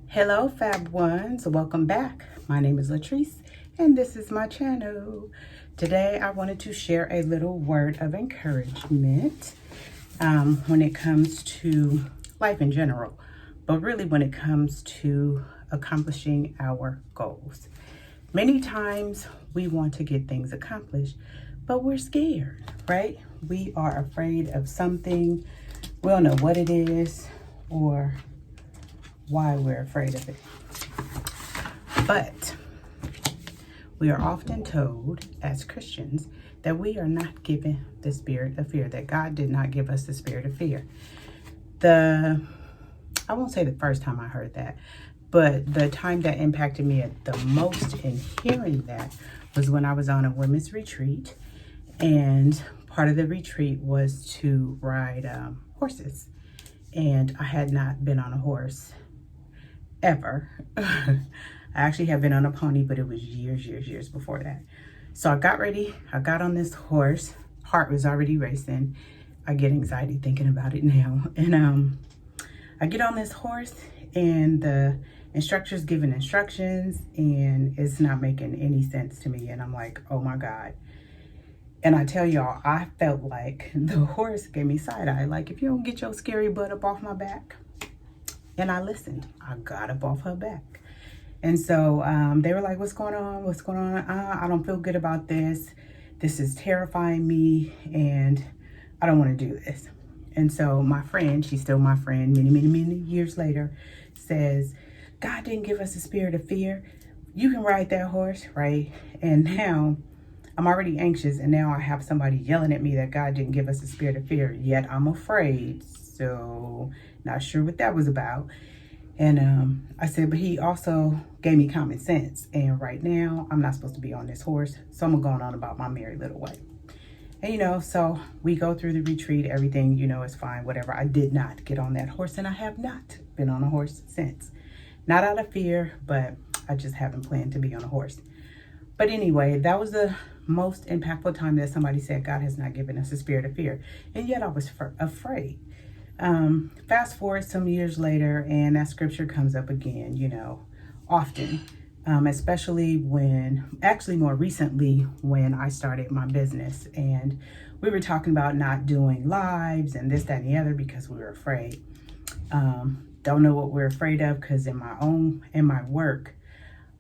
Hello Fab Ones, welcome back. My name is Latrice and this is my channel. Today I wanted to share a little word of encouragement when it comes to life in general, but really when it comes to accomplishing our goals. Many times we want to get things accomplished, but we're scared, right? We are afraid of something. We don't know what it is or why we're afraid of it. But we are often told as Christians that we are not given the spirit of fear, that God did not give us the spirit of fear. I won't say the first time I heard that, but the time that impacted me the most in hearing that was when I was on a women's retreat, and part of the retreat was to ride horses. And I had not been on a horse ever. I actually have been on a pony, but it was years before that. So I got ready, I got on this horse, heart was already racing. I get anxiety thinking about it now. And I get on this horse and the instructor's giving instructions and it's not making any sense to me. And I'm like, oh my God. And I tell y'all, I felt like the horse gave me side eye. Like, if you don't get your scary butt up off my back. And I listened. I got up off her back. And so they were like, what's going on? What's going on? I don't feel good about this. This is terrifying me and I don't want to do this. And so my friend, she's still my friend many years later, says, God didn't give us a spirit of fear. You can ride that horse, right? And now I'm already anxious, and now I have somebody yelling at me that God didn't give us a spirit of fear, yet I'm afraid. So not sure what that was about. And I said, but he also gave me common sense. And right now I'm not supposed to be on this horse. So I'm going on about my merry little way. And so we go through the retreat, everything, is fine, whatever. I did not get on that horse, and I have not been on a horse since. Not out of fear, but I just haven't planned to be on a horse. But anyway, that was the most impactful time that somebody said God has not given us a spirit of fear. And yet I was afraid. Fast forward some years later, and that scripture comes up again, often, especially more recently, when I started my business and we were talking about not doing lives and this, that, and the other because we were afraid. Don't know what we're afraid of, because in my work,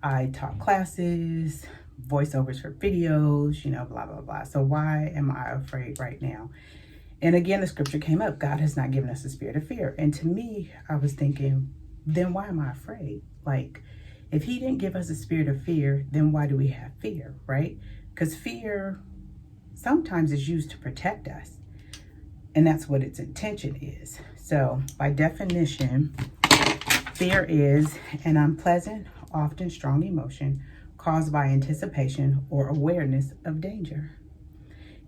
I taught classes, voiceovers for videos, blah, blah, blah. So why am I afraid right now? And again, the scripture came up, God has not given us a spirit of fear. And to me, I was thinking, then why am I afraid? Like, if he didn't give us a spirit of fear, then why do we have fear, right? Because fear sometimes is used to protect us. And that's what its intention is. So by definition, fear is an unpleasant, often strong emotion caused by anticipation or awareness of danger.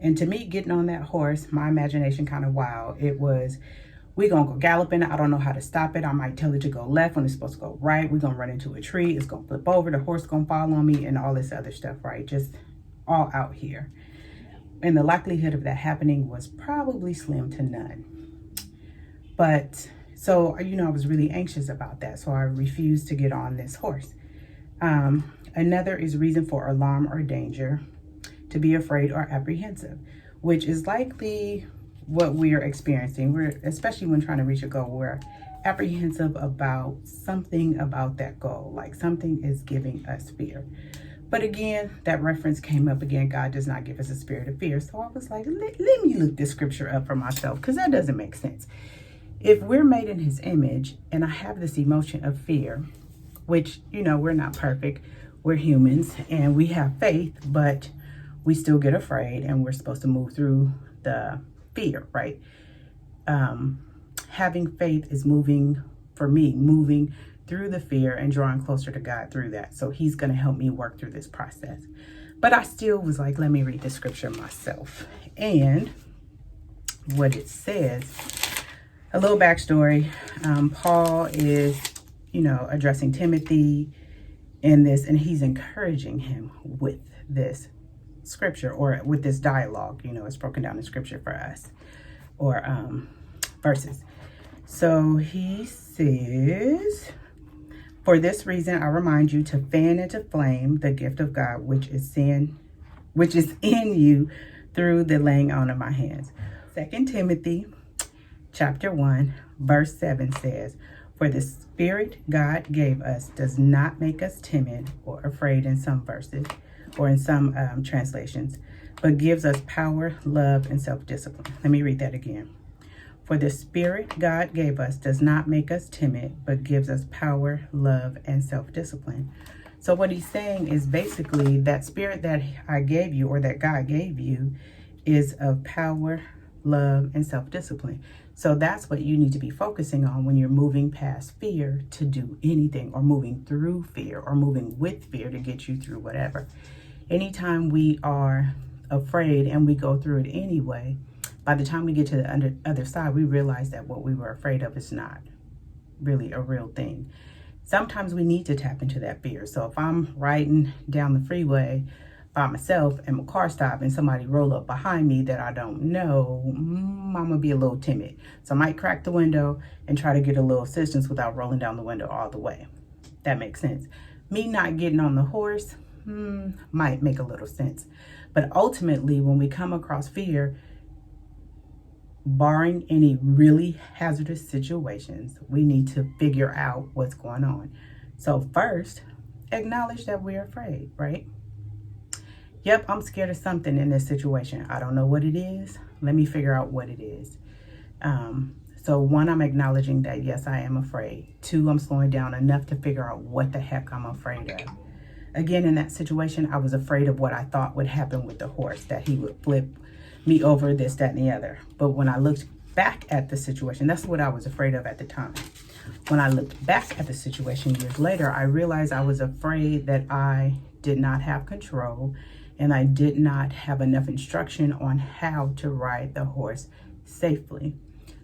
And to me, getting on that horse, my imagination kind of wild. It was, we're going to go galloping. I don't know how to stop it. I might tell it to go left when it's supposed to go right. We're going to run into a tree. It's going to flip over. The horse going to fall on me and all this other stuff, right? Just all out here. And the likelihood of that happening was probably slim to none. But so, I was really anxious about that. So I refused to get on this horse. Another is reason for alarm or danger, to be afraid or apprehensive, which is likely what we are experiencing. Especially when trying to reach a goal, we're apprehensive about something about that goal, like something is giving us fear. But again, that reference came up again. God does not give us a spirit of fear. So I was like, let me look this scripture up for myself, because that doesn't make sense. If we're made in his image and I have this emotion of fear, which, we're not perfect, we're humans and we have faith, but we still get afraid and we're supposed to move through the fear, right? Having faith is moving through the fear and drawing closer to God through that. So he's going to help me work through this process. But I still was like, let me read the scripture myself. And what it says, a little backstory. Paul is, addressing Timothy in this, and he's encouraging him with this scripture, or with this dialogue. It's broken down in scripture for us, or verses. So he says, For this reason, I remind you to fan into flame the gift of God, which is in you through the laying on of my hands. 2 Timothy chapter 1, verse 7 says, for the Spirit God gave us does not make us timid or afraid in some verses or in some translations, but gives us power, love, and self-discipline. Let me read that again. For the Spirit God gave us does not make us timid, but gives us power, love, and self-discipline. So what he's saying is basically that spirit that I gave you, or that God gave you, is of power, love, and self-discipline. So that's what you need to be focusing on when you're moving past fear to do anything, or moving through fear, or moving with fear to get you through whatever. Anytime we are afraid and we go through it anyway, by the time we get to the other side, we realize that what we were afraid of is not really a real thing. Sometimes we need to tap into that fear. So if I'm riding down the freeway by myself and my car stops and somebody roll up behind me that I don't know, I'm gonna be a little timid. So I might crack the window and try to get a little assistance without rolling down the window all the way. That makes sense. Me not getting on the horse might make a little sense. But ultimately, when we come across fear, barring any really hazardous situations, we need to figure out what's going on. So first, acknowledge that we're afraid, right? Yep, I'm scared of something in this situation. I don't know what it is. Let me figure out what it is. So one, I'm acknowledging that, yes, I am afraid. Two, I'm slowing down enough to figure out what the heck I'm afraid of. Again, in that situation, I was afraid of what I thought would happen with the horse, that he would flip me over, this, that, and the other. But when I looked back at the situation, that's what I was afraid of at the time. When I looked back at the situation years later, I realized I was afraid that I did not have control and I did not have enough instruction on how to ride the horse safely.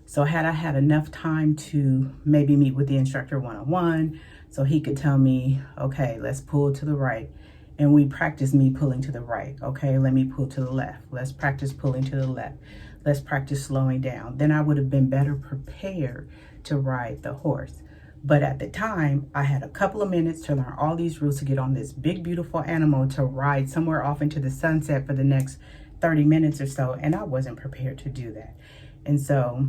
So had I had enough time to maybe meet with the instructor one-on-one, so he could tell me, okay, let's pull to the right. And we practice me pulling to the right. Okay, let me pull to the left. Let's practice pulling to the left. Let's practice slowing down. Then I would have been better prepared to ride the horse. But at the time, I had a couple of minutes to learn all these rules to get on this big, beautiful animal to ride somewhere off into the sunset for the next 30 minutes or so. And I wasn't prepared to do that. And so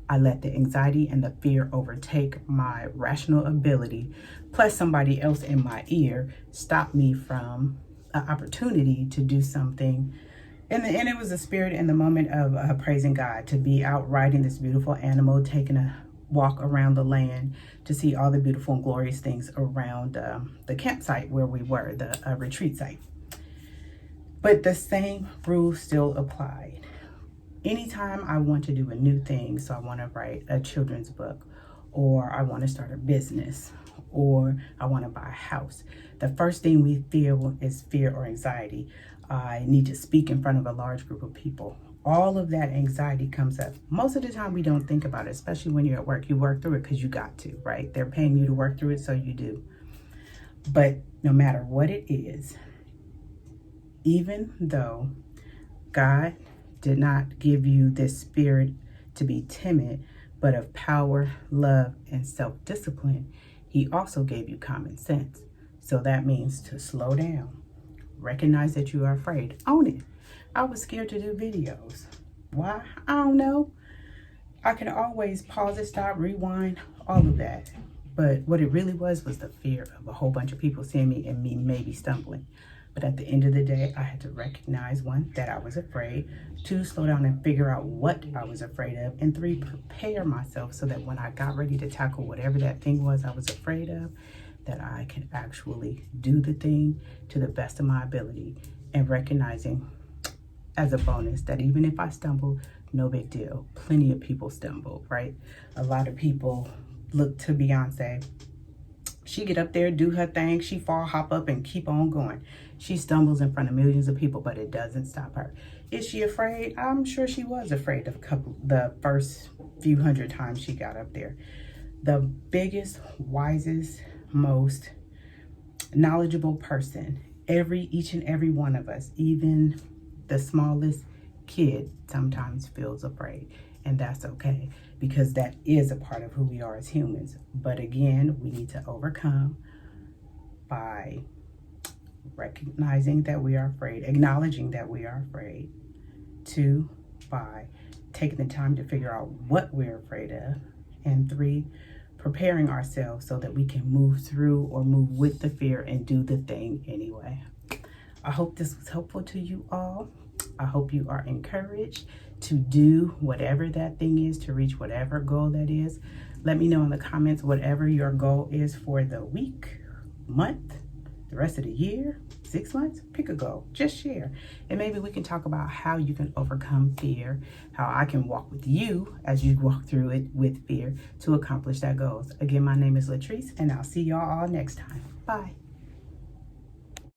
I let the anxiety and the fear overtake my rational ability, plus somebody else in my ear stop me from an opportunity to do something. And it was a spirit in the moment of praising God, to be out riding this beautiful animal, taking a walk around the land to see all the beautiful and glorious things around the campsite where we were, the retreat site. But the same rules still applied. Anytime I want to do a new thing, so I want to write a children's book, or I want to start a business, or I want to buy a house, the first thing we feel is fear or anxiety. I need to speak in front of a large group of people. All of that anxiety comes up. Most of the time we don't think about it, especially when you're at work. You work through it because you got to, right? They're paying you to work through it, so you do. But no matter what it is, even though God did not give you this spirit to be timid, but of power, love, and self-discipline, he also gave you common sense. So that means to slow down, recognize that you are afraid, own it. I was scared to do videos. Why? I don't know. I can always pause it, stop, rewind, all of that. But what it really was the fear of a whole bunch of people seeing me and me maybe stumbling. But at the end of the day, I had to recognize, one, that I was afraid, two, slow down and figure out what I was afraid of, and three, prepare myself so that when I got ready to tackle whatever that thing was I was afraid of, that I can actually do the thing to the best of my ability, and recognizing as a bonus that even if I stumble, no big deal. Plenty of people stumble, right? A lot of people look to Beyonce. She get up there, do her thing, she fall, hop up, and keep on going. She stumbles in front of millions of people, but it doesn't stop her. Is she afraid? I'm sure she was afraid of the first few hundred times she got up there. The biggest, wisest, most knowledgeable person, each and every one of us, even the smallest kid, sometimes feels afraid, and that's okay. because that is a part of who we are as humans. But again, we need to overcome by recognizing that we are afraid, acknowledging that we are afraid. 2, by taking the time to figure out what we're afraid of. And 3, preparing ourselves so that we can move through or move with the fear and do the thing anyway. I hope this was helpful to you all. I hope you are encouraged to do whatever that thing is, to reach whatever goal that is. Let me know in the comments whatever your goal is for the week, month, the rest of the year, 6 months. Pick a goal, just share. And maybe we can talk about how you can overcome fear, how I can walk with you as you walk through it with fear to accomplish that goal. Again, my name is Latrice, and I'll see y'all all next time. Bye.